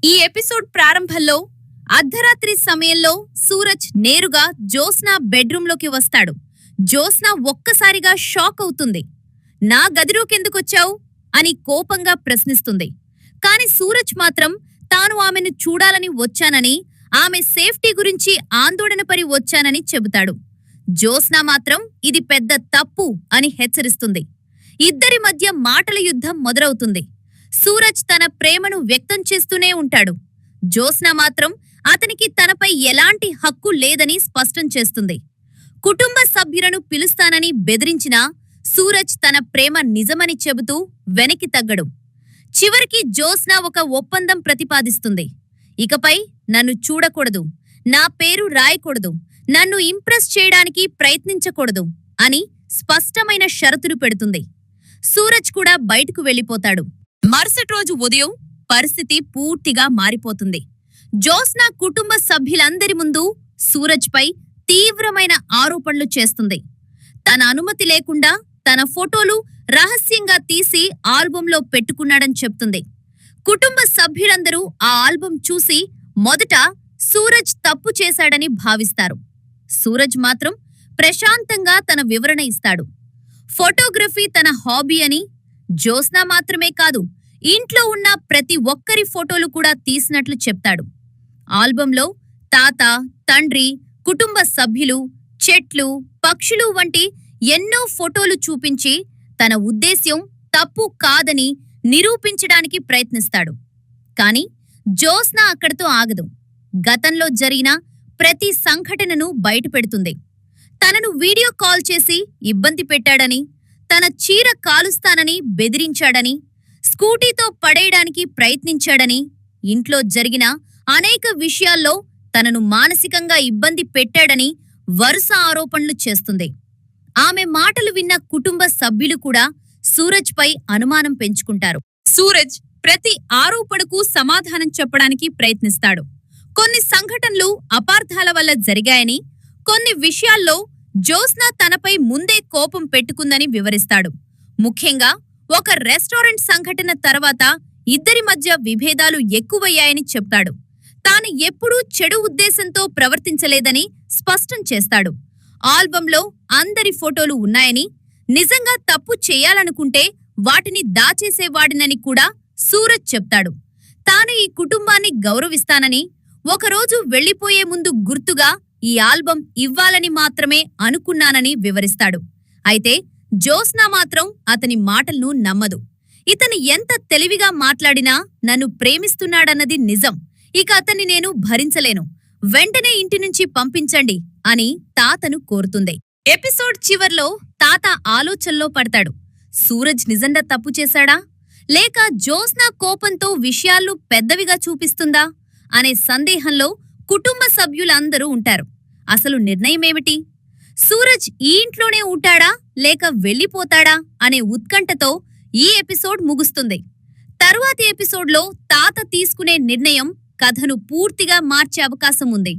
ఈ ఎపిసోడ్ ప్రారంభంలో అర్ధరాత్రి సమయంలో సూరజ్ నేరుగా జ్యోత్స్న బెడ్రూంలోకి వస్తాడు. జ్యోత్స్న ఒక్కసారిగా షాక్ అవుతుంది. నా గదిలోకెందుకొచ్చావు అని కోపంగా ప్రశ్నిస్తుంది. కాని సూరజ్ మాత్రం తాను ఆమెను చూడాలని వచ్చానని, ఆమె సేఫ్టీ గురించి ఆందోళన పడి వచ్చానని చెబుతాడు. జ్యోత్స్న మాత్రం ఇది పెద్ద తప్పు అని హెచ్చరిస్తుంది. ఇద్దరి మధ్య మాటల యుద్ధం మొదలవుతుంది. సూరజ్ తన ప్రేమను వ్యక్తం చేస్తూనే ఉంటాడు. జ్యోత్స్న మాత్రం అతనికి తనపై ఎలాంటి హక్కు లేదని స్పష్టం చేస్తుంది. కుటుంబ సభ్యులను పిలుస్తానని బెదిరించినా సూరజ్ తన ప్రేమ నిజమని చెబుతూ వెనక్కి తగ్గడు. చివరికి జ్యోత్స్న ఒక ఒప్పందం ప్రతిపాదిస్తుంది. ఇకపై నన్ను చూడకూడదు, నా పేరు రాయకూడదు, నన్ను ఇంప్రెస్ చేయడానికి ప్రయత్నించకూడదు అని స్పష్టమైన షరతులు పెడుతుంది. సూరజ్ కూడా బయటకు వెళ్లిపోతాడు. మరుసటి రోజు ఉదయం పరిస్థితి పూర్తిగా మారిపోతుంది. జ్యోత్స్న కుటుంబ సభ్యులందరి ముందు సూరజ్పై తీవ్రమైన ఆరోపణలు చేస్తుంది. తన అనుమతి లేకుండా తన ఫోటోలు రహస్యంగా తీసి ఆల్బంలో పెట్టుకున్నాడని చెప్తుంది. కుటుంబ సభ్యులందరూ ఆ ఆల్బం చూసి మొదట సూరజ్ తప్పు చేశాడని భావిస్తారు. సూరజ్ మాత్రం ప్రశాంతంగా తన వివరణ ఇస్తాడు. ఫోటోగ్రఫీ తన హాబీ అని, జ్యోత్స్న మాత్రమే కాదు ఇంట్లో ఉన్న ప్రతి ఒక్కరి ఫోటోలు కూడా తీసినట్లు చెప్తాడు. ఆల్బంలో తాత, తండ్రి, కుటుంబ సభ్యులు, చెట్లు, పక్షులు వంటి ఎన్నో ఫోటోలు చూపించి తన ఉద్దేశ్యం తప్పు కాదని నిరూపించడానికి ప్రయత్నిస్తాడు. కాని జ్యోత్స్న అక్కడితో ఆగదు. గతంలో జరిగిన ప్రతి సంఘటనను బయటపెడుతుంది. తనను వీడియో కాల్ చేసి ఇబ్బంది పెట్టాడని, తన చీర కాలుస్తానని బెదిరించాడని, స్కూటీతో పడేయడానికి ప్రయత్నించాడని, ఇంట్లో జరిగిన అనేక విషయాల్లో తనను మానసికంగా ఇబ్బంది పెట్టాడని వరుస ఆరోపణలు చేస్తుంది. ఆమె మాటలు విన్న కుటుంబ సభ్యులు కూడా సూరజ్పై అనుమానం పెంచుకుంటారు. సూరజ్ ప్రతి ఆరోపణకు సమాధానం చెప్పడానికి ప్రయత్నిస్తాడు. కొన్ని సంఘటనలు అపార్థాల వల్ల జరిగాయని, కొన్ని విషయాల్లో జ్యోత్స్న తనపై ముందే కోపం పెట్టుకుందని వివరిస్తాడు. ముఖ్యంగా ఒక రెస్టారెంట్ సంఘటన తర్వాత ఇద్దరి మధ్య విభేదాలు ఎక్కువయ్యాయని చెప్తాడు. తాను ఎప్పుడూ చెడు ఉద్దేశంతో ప్రవర్తించలేదని స్పష్టం చేస్తాడు. ఆల్బంలో అందరి ఫోటోలు ఉన్నాయని, నిజంగా తప్పు చేయాలనుకుంటే వాటిని దాచేసేవాడినని కూడా సూరజ్ చెప్తాడు. తాను ఈ కుటుంబాన్ని గౌరవిస్తానని, ఒకరోజు వెళ్లిపోయే ముందు గుర్తుగా ఈ ఆల్బం ఇవ్వాలని మాత్రమే అనుకున్నానని వివరిస్తాడు. అయితే జ్యోత్స్న మాత్రం అతని మాటలను నమ్మదు. ఇతను ఎంత తెలివిగా మాట్లాడినా నన్ను ప్రేమిస్తున్నాడన్నది నిజం. ఇక అతన్ని నేను భరించలేను, వెంటనే ఇంటి నుంచి పంపించండి అని తాతను కోరుతుంది. ఎపిసోడ్ చివర్లో తాత ఆలోచనలో పడతాడు. సూరజ్ నిజంగా తప్పు చేశాడా, లేక జ్యోత్స్న కోపంతో విషయాలు పెద్దవిగా చూపిస్తుందా అనే సందేహంలో కుటుంబ సభ్యులందరూ ఉంటారు. అసలు నిర్ణయమేమిటి? సూరజ్ ఈ ఇంట్లోనే ఉంటాడా లేక వెళ్లిపోతాడా అనే ఉత్కంఠతో ఈ ఎపిసోడ్ ముగుస్తుంది. తరువాతి ఎపిసోడ్లో తాత తీసుకునే నిర్ణయం కథను పూర్తిగా మార్చే అవకాశం ఉంది.